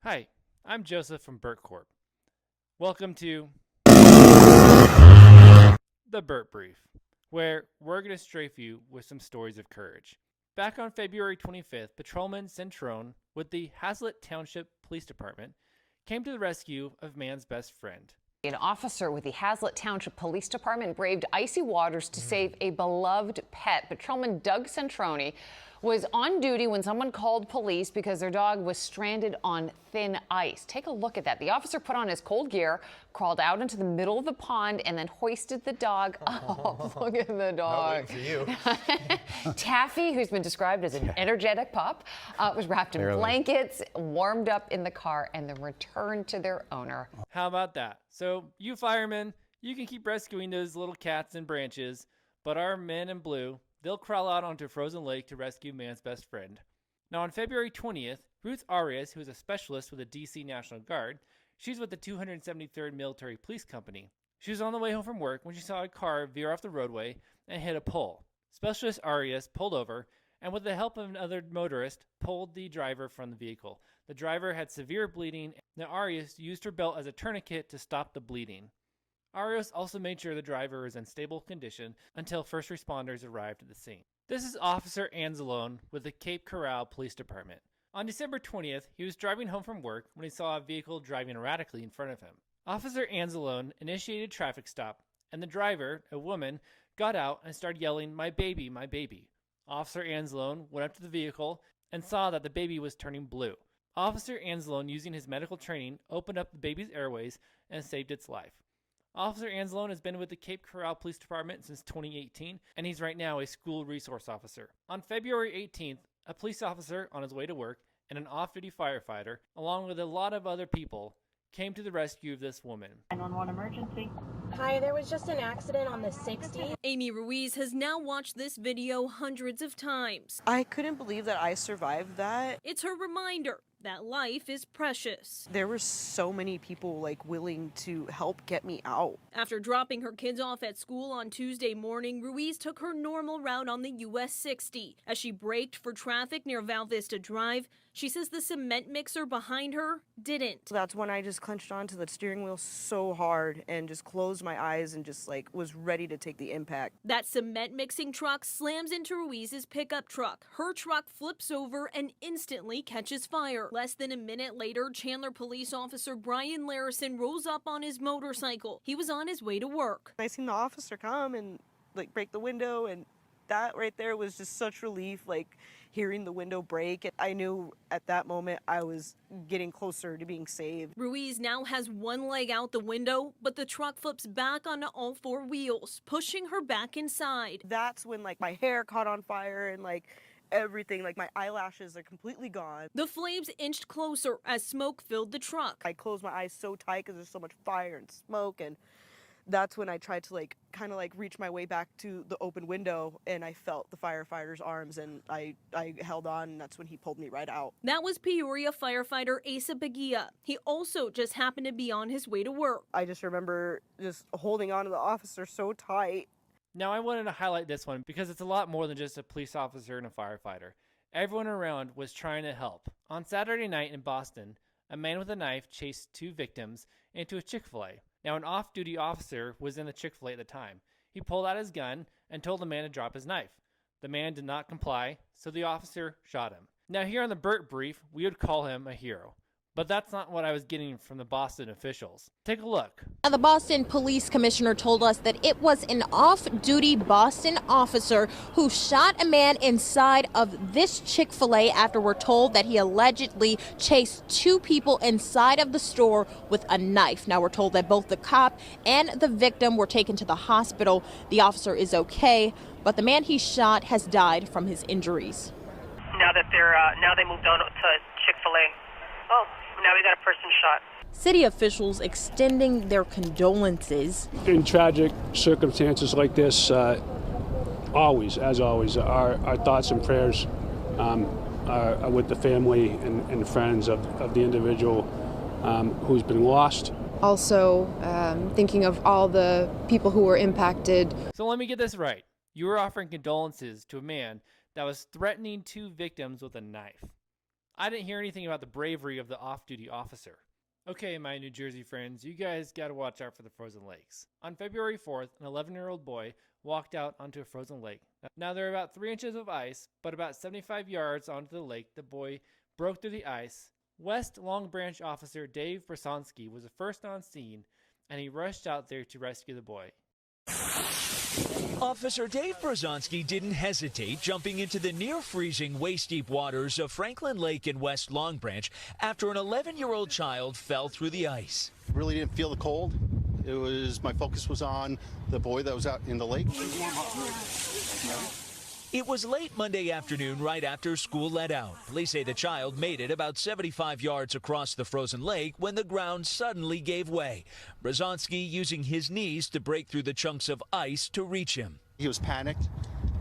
Hi, I'm Joseph from BRRRRT. Welcome to the BRRRRT Brief, where we're going to strafe you with some stories of courage. Back on February 25th, Patrolman Centrone with the Hazlet Township Police Department came to the rescue of man's best friend. An officer with the Hazlet Township Police Department braved icy waters to save a beloved pet. Patrolman Doug Centrone was on duty when someone called police because their dog was stranded on thin ice. Take a look at that. The officer put on his cold gear, crawled out into the middle of the pond, and then hoisted the dog up. Look at the dog. Not waiting for you. Taffy, who's been described as an energetic pup, was wrapped in blankets, warmed up in the car, and then returned to their owner. How about that? So, you firemen, you can keep rescuing those little cats and branches, but our men in blue, they'll crawl out onto a frozen lake to rescue man's best friend. Now, on February 20th, Ruth Arias, who is a specialist with the D.C. National Guard, she's with the 273rd Military Police Company. She was on the way home from work when she saw a car veer off the roadway and hit a pole. Specialist Arias pulled over and, with the help of another motorist, pulled the driver from the vehicle. The driver had severe bleeding. Now, Arias used her belt as a tourniquet to stop the bleeding. Arias also made sure the driver was in stable condition until first responders arrived at the scene. This is Officer Anzalone with the Cape Coral Police Department. On December 20th, he was driving home from work when he saw a vehicle driving erratically in front of him. Officer Anzalone initiated a traffic stop, and the driver, a woman, got out and started yelling, "My baby, my baby." Officer Anzalone went up to the vehicle and saw that the baby was turning blue. Officer Anzalone, using his medical training, opened up the baby's airways and saved its life. Officer Anzalone has been with the Cape Coral Police Department since 2018, and he's right now a school resource officer. On February 18th, a police officer on his way to work and an off-duty firefighter, along with a lot of other people, came to the rescue of this woman. 911 emergency. Hi, there was just an accident on the 60. Amy Ruiz has now watched this video hundreds of times. I couldn't believe that I survived that. It's her reminder that life is precious. There were so many people willing to help get me out. After dropping her kids off at school on Tuesday morning, Ruiz took her normal route on the US 60. As she braked for traffic near Val Vista Drive, she says the cement mixer behind her didn't. That's when I just clenched onto the steering wheel so hard and just closed my eyes and just was ready to take the impact. That cement mixing truck slams into Ruiz's pickup truck. Her truck flips over and instantly catches fire. Less than a minute later, Chandler police officer Brian Larison rolls up on his motorcycle. He was on his way to work. I seen the officer come and break the window, and that right there was just such relief, hearing the window break. I knew at that moment I was getting closer to being saved. Ruiz now has one leg out the window, but the truck flips back onto all four wheels, pushing her back inside. That's when my hair caught on fire and everything, my eyelashes are completely gone. The flames inched closer as smoke filled the truck. I closed my eyes so tight because there's so much fire and smoke, and that's when I tried to kind of reach my way back to the open window, and I felt the firefighter's arms, and I held on, and that's when he pulled me right out. That was Peoria firefighter Asa Bagia. He also just happened to be on his way to work. I just remember just holding on to the officer so tight. Now, I wanted to highlight this one because it's a lot more than just a police officer and a firefighter. Everyone around was trying to help. On Saturday night in Boston, a man with a knife chased two victims into a Chick-fil-A. Now, an off-duty officer was in the Chick-fil-A at the time. He pulled out his gun and told the man to drop his knife. The man did not comply, so the officer shot him. Now, here on the BRRRRT Brief, we would call him a hero. But that's not what I was getting from the Boston officials. Take a look. The Boston Police Commissioner told us that it was an off-duty Boston officer who shot a man inside of this Chick-fil-A after we're told that he allegedly chased two people inside of the store with a knife. Now we're told that both the cop and the victim were taken to the hospital. The officer is okay, but the man he shot has died from his injuries. Now they moved on to Chick-fil-A. Oh, now we got a person shot. City officials extending their condolences. In tragic circumstances like this, always, our thoughts and prayers are with the family and friends of the individual who's been lost. Also, thinking of all the people who were impacted. So let me get this right. You were offering condolences to a man that was threatening two victims with a knife. I didn't hear anything about the bravery of the off-duty officer. Okay, my New Jersey friends, you guys gotta watch out for the frozen lakes. On February 4th, an 11-year-old boy walked out onto a frozen lake. Now there are about 3 inches of ice, but about 75 yards onto the lake, the boy broke through the ice. West Long Branch officer Dave Brasonsky was the first on scene, and he rushed out there to rescue the boy. Officer Dave Brasonsky didn't hesitate, jumping into the near-freezing waist-deep waters of Franklin Lake in West Long Branch after an 11-year-old child fell through the ice. Really didn't feel the cold. My focus was on the boy that was out in the lake. It was late Monday afternoon, right after school let out. Police say the child made it about 75 yards across the frozen lake when the ground suddenly gave way. Brasonsky using his knees to break through the chunks of ice to reach him. He was panicked.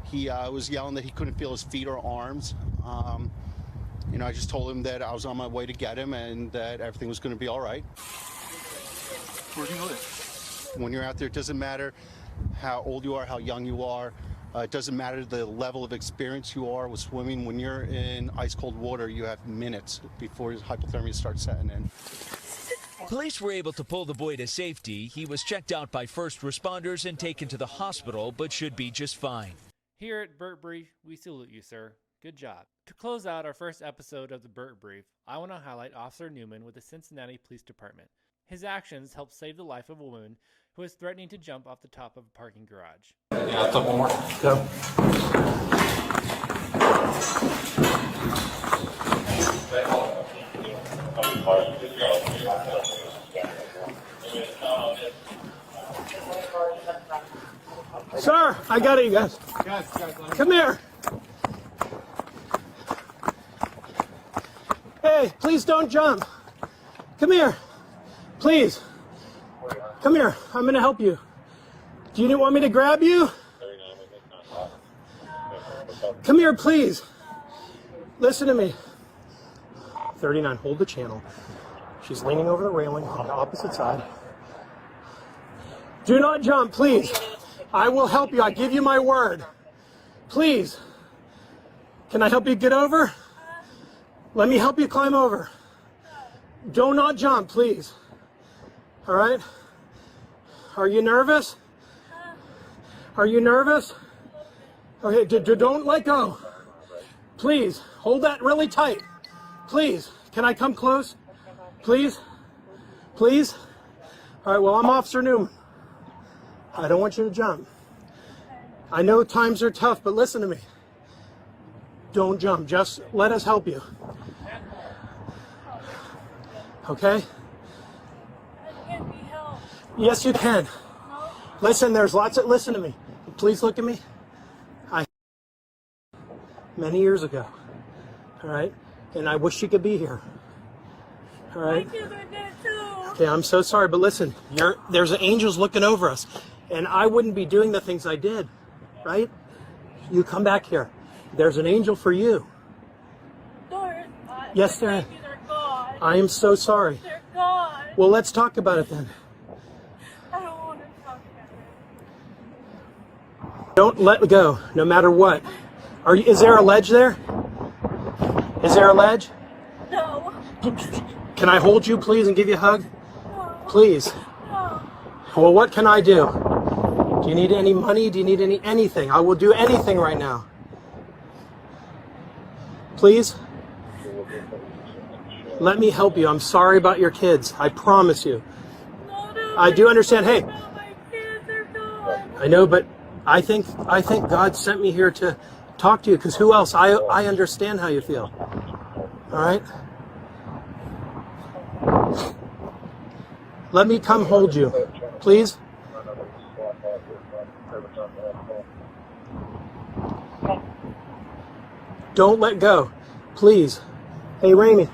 He was yelling that he couldn't feel his feet or arms. I just told him that I was on my way to get him and that everything was going to be all right. Where do you live? When you're out there, it doesn't matter how old you are, how young you are. It doesn't matter the level of experience you are with swimming. When you're in ice-cold water, you have minutes before hypothermia starts setting in. Police were able to pull the boy to safety. He was checked out by first responders and taken to the hospital, but should be just fine. Here at BRRRRT Brief, we salute you, sir. Good job. To close out our first episode of the BRRRRT Brief, I want to highlight Officer Newman with the Cincinnati Police Department. His actions helped save the life of a woman who was threatening to jump off the top of a parking garage. Yeah, a couple more. Go. Sir, I got it, you guys. Come here. Hey, please don't jump. Come here. Please. Come here. I'm going to help you. Do you want me to grab you? Come here, please. Listen to me. 39, hold the channel. She's leaning over the railing on the opposite side. Do not jump, please. I will help you. I give you my word. Please. Can I help you get over? Let me help you climb over. Do not jump, please. All right? Are you nervous? Are you nervous? Okay, don't let go. Please, hold that really tight. Please, can I come close? Please? Please? All right, well, I'm Officer Newman. I don't want you to jump. I know times are tough, but listen to me. Don't jump. Just let us help you. Okay? Yes, you can. Listen, there's lots of, listen to me. Please look at me. Many years ago. All right? And I wish you could be here. All right? Okay, I'm so sorry, but listen, there's angels looking over us. And I wouldn't be doing the things I did. Right? You come back here. There's an angel for you. Yes, there is. I am so sorry. They're gone. Well, let's talk about it then. I don't want to talk about it. Don't let go, no matter what. Is there a ledge there? Is there a ledge? No. Can I hold you, please, and give you a hug? No. Please. No. Well, what can I do? Do you need any money? Do you need anything? I will do anything right now. Please? Let me help you. I'm sorry about your kids. I promise you. No, I do understand. Hey, my kids are gone. I know, but I think God sent me here to talk to you, because who else? I understand how you feel. All right? Let me come hold you, please. Don't let go, please. Hey, Ramey.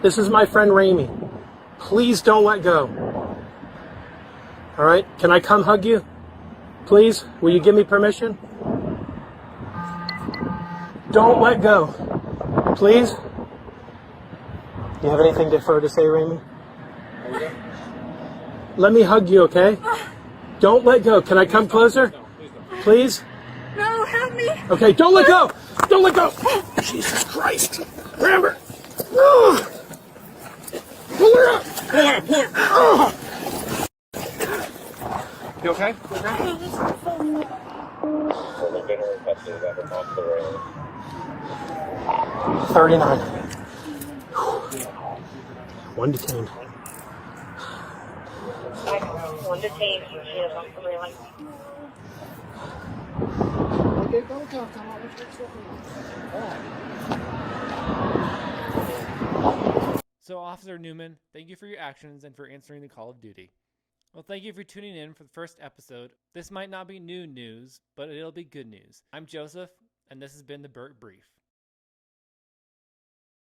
This is my friend Ramey. Please don't let go. All right? Can I come hug you? Please? Will you give me permission? Don't let go. Please? Do you have anything to say, Ramey? Let me hug you, okay? Don't let go. Can I come closer? Please? No, help me. Okay, don't let go. Don't let go. Jesus Christ. Grab her. Oh. Pull her up. Pull her up. Pull her up. Oh. You okay? 39. One detained. One detained. She is on surveillance. So, Officer Newman, thank you for your actions and for answering the call of duty. Well, thank you for tuning in for the first episode. This might not be new news, but it'll be good news. I'm Joseph, and this has been the BRRRRT Brief.